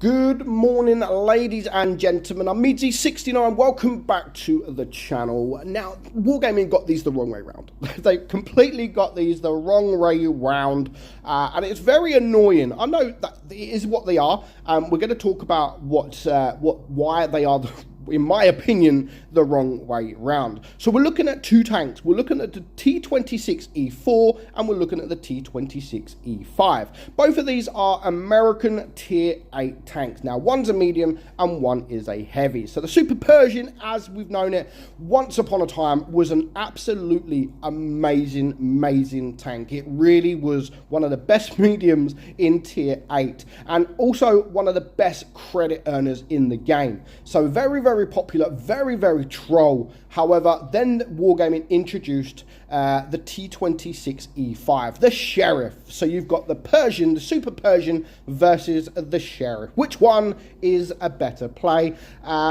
Good morning, ladies and gentlemen. I'm meadsyreplays. Welcome back to the channel. Now, Wargaming got these the wrong way round. They completely got these the wrong way round, and it's very annoying. I know that it is what they are. We're going to talk about why they are in my opinion, the wrong way round. So we're looking at two tanks. We're looking at the T26E4 and we're looking at the T26E5. Both of these are American Tier 8 tanks. Now, one's a medium and one is a heavy. So the Super Pershing, as we've known it once upon a time, was an absolutely amazing tank. It really was one of the best mediums in Tier 8 and also one of the best credit earners in the game. So very popular, very troll. However, then Wargaming introduced the T26E5, the Sheriff. So you've got the Pershing, the Super Pershing versus the Sheriff. Which one is a better play?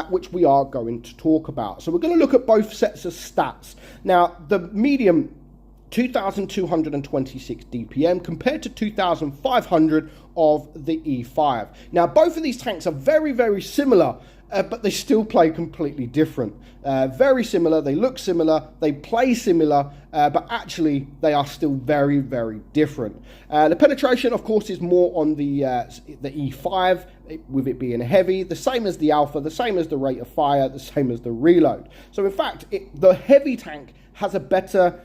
Which we are going to talk about. So we're going to look at both sets of stats. Now, the medium 2,226 DPM compared to 2,500 of the E5. Now, both of these tanks are very similar, but they still play completely different. Very similar, they look similar, they play similar, but actually they are still very different. The penetration, of course, is more on the E5, with it being heavy, the same as the Alpha, the same as the rate of fire, the same as the reload. So in fact, the heavy tank has a better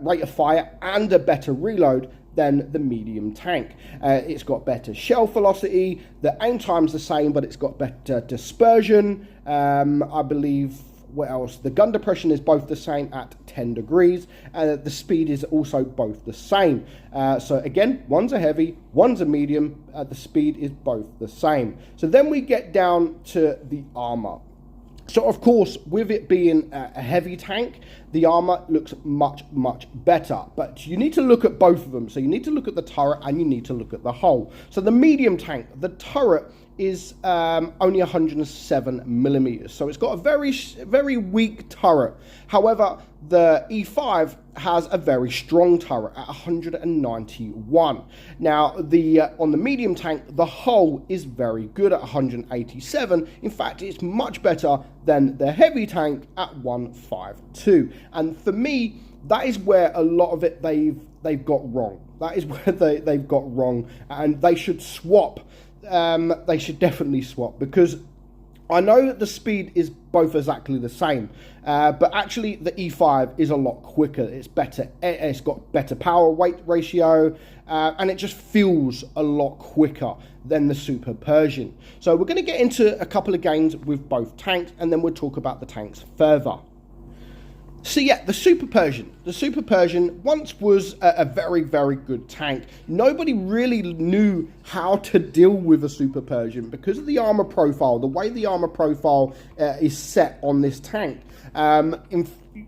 rate of fire and a better reload than the medium tank. It's got better shell velocity, the aim time's the same, but it's got better dispersion. I believe, what else? The gun depression is both the same at 10 degrees. The speed is also both the same. So again, one's a heavy, one's a medium. The speed is both the same. So then we get down to the armor. So of course, with it being a heavy tank, the armor looks much better. But you need to look at both of them. So you need to look at the turret and you need to look at the hull. So the medium tank, the turret is only 107 millimeters. So it's got a very weak turret. However, the E5 has a very strong turret at 191. Now, on the medium tank, the hull is very good at 187. In fact, it's much better than the heavy tank at 152. And for me, that is where a lot of it they've got wrong. That is where they've got wrong, and they should swap. They should definitely swap, because I know that the speed is both exactly the same, but actually the E5 is a lot quicker. It's better. It's got better power weight ratio, and it just feels a lot quicker than the Super Pershing. So we're going to get into a couple of games with both tanks, and then we'll talk about the tanks further. So yeah, the Super Pershing once was a very good tank. Nobody really knew how to deal with a Super Pershing because of the armor profile, the way the armor profile is set on this tank.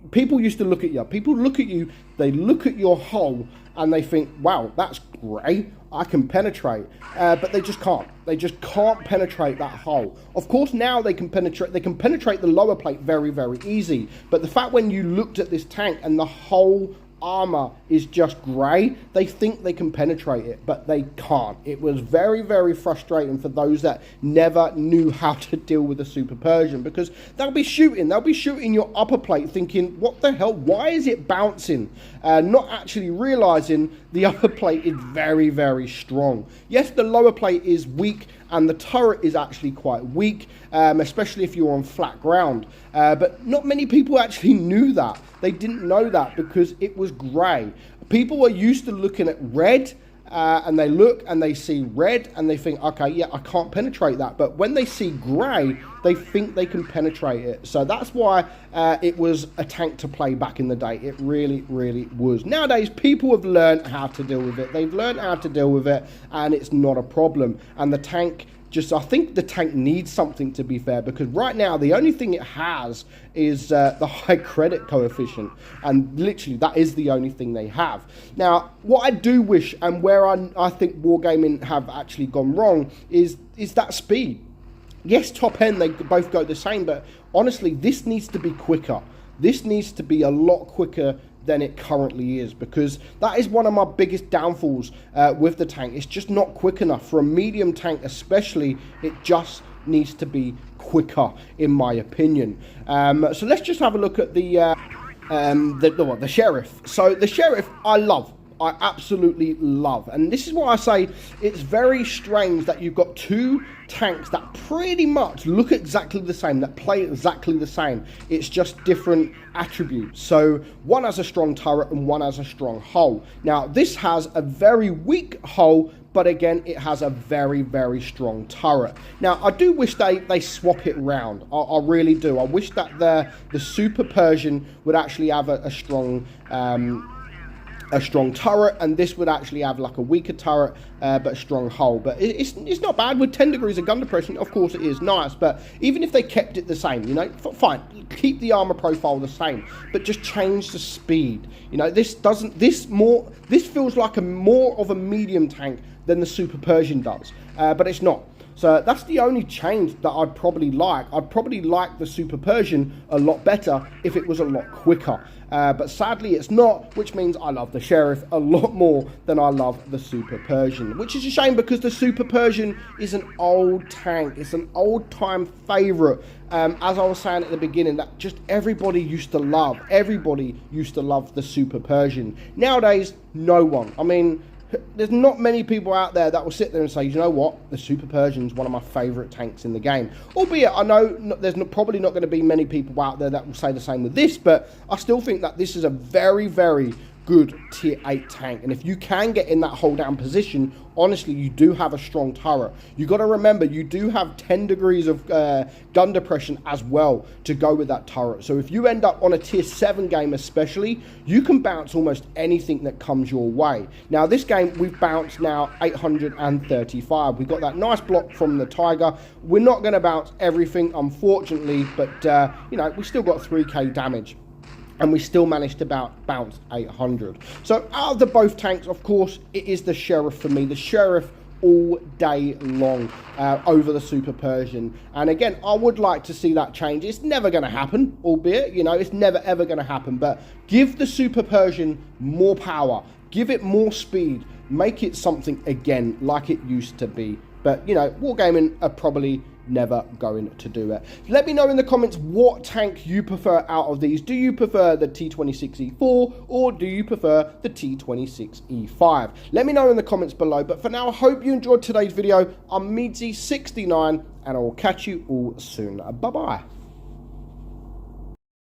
People used to look at you. People look at you, they look at your hull, and they think, wow, that's great, I can penetrate. But they just can't. They just can't penetrate that hull. Of course, now they can penetrate the lower plate very easy. But the fact when you looked at this tank and the whole armor is just grey, they think they can penetrate it, but they can't. It was very frustrating for those that never knew how to deal with the Super Pershing, because they'll be shooting your upper plate thinking, what the hell, why is it bouncing? Not actually realizing the upper plate is very strong. Yes, the lower plate is weak and the turret is actually quite weak, especially if you're on flat ground. But not many people actually knew that. They didn't know that because it was grey. People are used to looking at red, and they look and they see red and they think, okay, yeah, I can't penetrate that. But when they see grey, they think they can penetrate it. So that's why it was a tank to play back in the day. It really was. Nowadays, people have learned how to deal with it. They've learned how to deal with it, and it's not a problem. And the tank I think the tank needs something, to be fair, because right now the only thing it has is the high credit coefficient, and literally that is the only thing they have. Now, what I do wish, and where I think Wargaming have actually gone wrong, is that speed. Yes, top end, they both go the same, but honestly, this needs to be quicker. This needs to be a lot quicker than it currently is, because that is one of my biggest downfalls with the tank. It's just not quick enough. For a medium tank especially, it just needs to be quicker, in my opinion. So let's just have a look at the Sheriff. So the Sheriff I absolutely love, and this is why I say it's very strange that you've got two tanks that pretty much look exactly the same, that play exactly the same. It's just different attributes. So one has a strong turret and one has a strong hull. Now this has a very weak hull, but again, it has a very, very strong turret. Now, I do wish they swap it round. I really do. I wish that the Super Pershing would actually have a strong turret, and this would actually have like a weaker turret, but a strong hull. But it's not bad. With 10 degrees of gun depression, of course it is nice, but even if they kept it the same, you know, fine, keep the armor profile the same, but just change the speed. You know, this feels like more of a medium tank than the Super Pershing does, but it's not. So that's the only change that I'd probably like. I'd probably like the Super Pershing a lot better if it was a lot quicker. But sadly it's not, which means I love the Sheriff a lot more than I love the Super Pershing. Which is a shame, because the Super Pershing is an old tank. It's an old time favourite. As I was saying at the beginning, that just everybody used to love. Everybody used to love the Super Pershing. Nowadays, no one. I mean, there's not many people out there that will sit there and say, you know what, the Super Pershing is one of my favourite tanks in the game. Albeit, I know there's probably not going to be many people out there that will say the same with this, but I still think that this is a very, very good tier 8 tank. And if you can get in that hold down position, honestly, you do have a strong turret. You got to remember, you do have 10 degrees of gun depression as well to go with that turret. So if you end up on a tier 7 game especially, you can bounce almost anything that comes your way. Now this game, we've bounced now 835. We've got that nice block from the Tiger. We're not going to bounce everything, unfortunately, but you know, we still got 3k damage, and we still managed to bounce 800. So out of the both tanks, of course, it is the Sheriff for me. The Sheriff all day long over the Super Pershing. And again, I would like to see that change. It's never going to happen, albeit, you know, it's never ever going to happen. But give the Super Pershing more power. Give it more speed. Make it something again like it used to be. But, you know, Wargaming are probably never going to do it. Let me know in the comments what tank you prefer out of these. Do you prefer the T26E4 or do you prefer the T26E5? Let me know in the comments below. But for now, I hope you enjoyed today's video. I'm meadsy69 and I will catch you all soon. Bye bye.